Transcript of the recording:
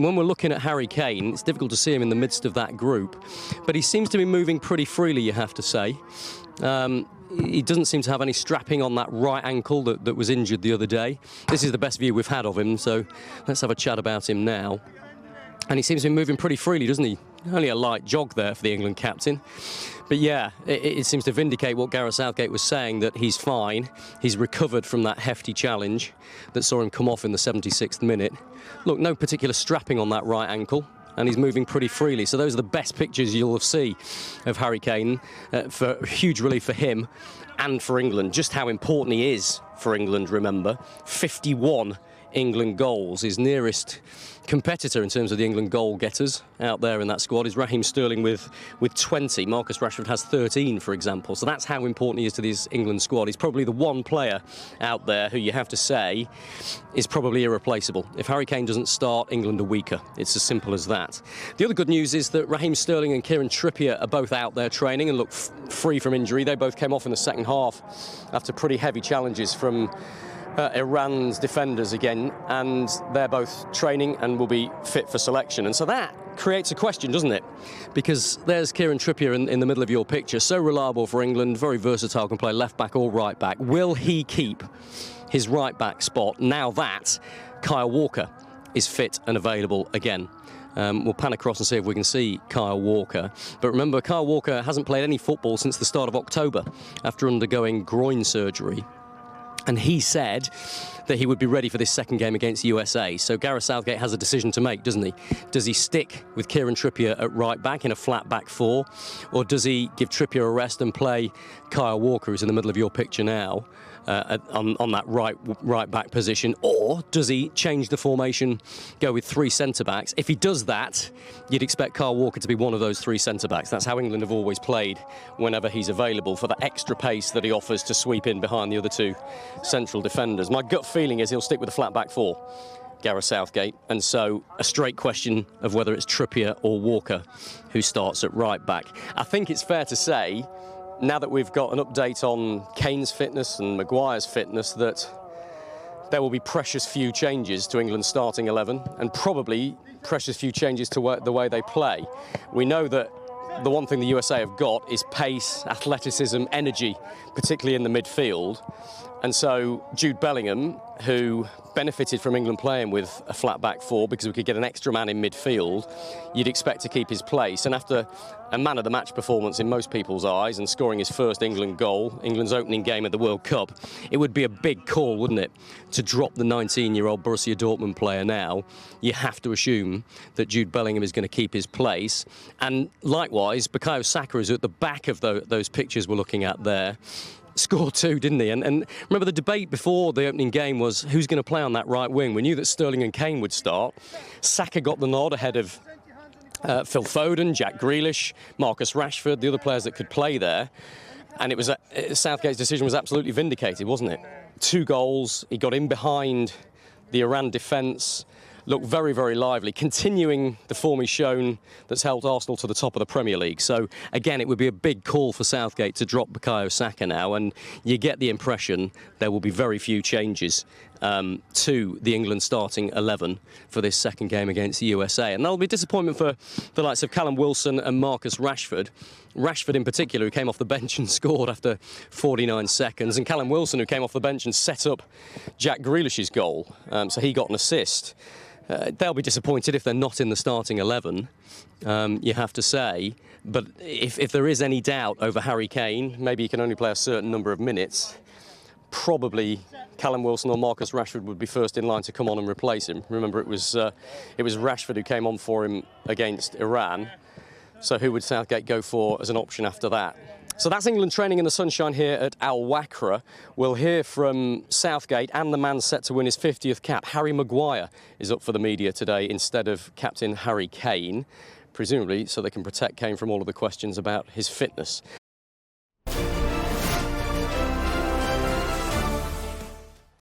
when we're looking at Harry Kane, it's difficult to see him in the midst of that group, but he seems to be moving pretty freely, you have to say. He doesn't seem to have any strapping on that right ankle that was injured the other day. This is the best view we've had of him, so let's have a chat about him now. And he seems to be moving pretty freely, doesn't he? Only a light jog there for the England captain. But yeah, it seems to vindicate what Gareth Southgate was saying, that he's fine. He's recovered from that hefty challenge that saw him come off in the 76th minute. Look, no particular strapping on that right ankle, and he's moving pretty freely. So those are the best pictures you'll see of Harry Kane, for huge relief for him and for England. Just how important he is for England, remember. 51 England goals. His nearest competitor in terms of the England goal getters out there in that squad is Raheem Sterling with 20. Marcus Rashford has 13, for example. So that's how important he is to this England squad. He's probably the one player out there who you have to say is probably irreplaceable. If Harry Kane doesn't start, England are weaker. It's as simple as that. The other good news is that Raheem Sterling and Kieran Trippier are both out there training and look free from injury. They both came off in the second half after pretty heavy challenges from Iran's defenders again, and they're both training and will be fit for selection. And so that creates a question, doesn't it? Because there's Kieran Trippier in the middle of your picture, so reliable for England, very versatile, can play left back or right back. Will he keep his right back spot now that Kyle Walker is fit and available again? We'll pan across and see if we can see Kyle Walker. But remember, Kyle Walker hasn't played any football since the start of October after undergoing groin surgery. And he said that he would be ready for this second game against USA. So Gareth Southgate has a decision to make, doesn't he? Does he stick with Kieran Trippier at right back in a flat back four? Or does he give Trippier a rest and play Kyle Walker, who's in the middle of your picture now, on that right back position? Or does he change the formation, go with three centre-backs? If he does that, you'd expect Kyle Walker to be one of those three centre-backs. That's how England have always played whenever he's available, for the extra pace that he offers to sweep in behind the other two central defenders. My gut feeling is he'll stick with the flat back four, Gareth Southgate, and so a straight question of whether it's Trippier or Walker who starts at right back. I think it's fair to say, now that we've got an update on Kane's fitness and Maguire's fitness, that there will be precious few changes to England's starting 11, and probably precious few changes to the way they play. We know that the one thing the USA have got is pace, athleticism, energy, particularly in the midfield. And so Jude Bellingham, who benefited from England playing with a flat back four because we could get an extra man in midfield, you'd expect to keep his place. And after a man of the match performance in most people's eyes and scoring his first England goal, England's opening game at the World Cup, it would be a big call, wouldn't it, to drop the 19-year-old Borussia Dortmund player now. You have to assume that Jude Bellingham is going to keep his place. And likewise, Bukayo Saka is at the back of those pictures we're looking at there. Scored two, didn't he? And remember, the debate before the opening game was who's going to play on that right wing. We knew that Sterling and Kane would start. Saka got the nod ahead of Phil Foden, Jack Grealish, Marcus Rashford, the other players that could play there. And it was Southgate's decision was absolutely vindicated, wasn't it? 2 goals. He got in behind the Iran defence. Looked very, very lively, continuing the form he's shown that's helped Arsenal to the top of the Premier League. So, again, it would be a big call for Southgate to drop Bukayo Saka now, and you get the impression there will be very few changes to the England starting 11 for this second game against the USA. And that'll be a disappointment for the likes of Callum Wilson and Marcus Rashford. Rashford in particular, who came off the bench and scored after 49 seconds, and Callum Wilson, who came off the bench and set up Jack Grealish's goal. So he got an assist. They'll be disappointed if they're not in the starting 11, you have to say. But if there is any doubt over Harry Kane, maybe he can only play a certain number of minutes, probably Callum Wilson or Marcus Rashford would be first in line to come on and replace him. Remember, it was Rashford who came on for him against Iran. So who would Southgate go for as an option after that? So that's England training in the sunshine here at Al Wakra. We'll hear from Southgate and the man set to win his 50th cap. Harry Maguire is up for the media today instead of captain Harry Kane, presumably so they can protect Kane from all of the questions about his fitness.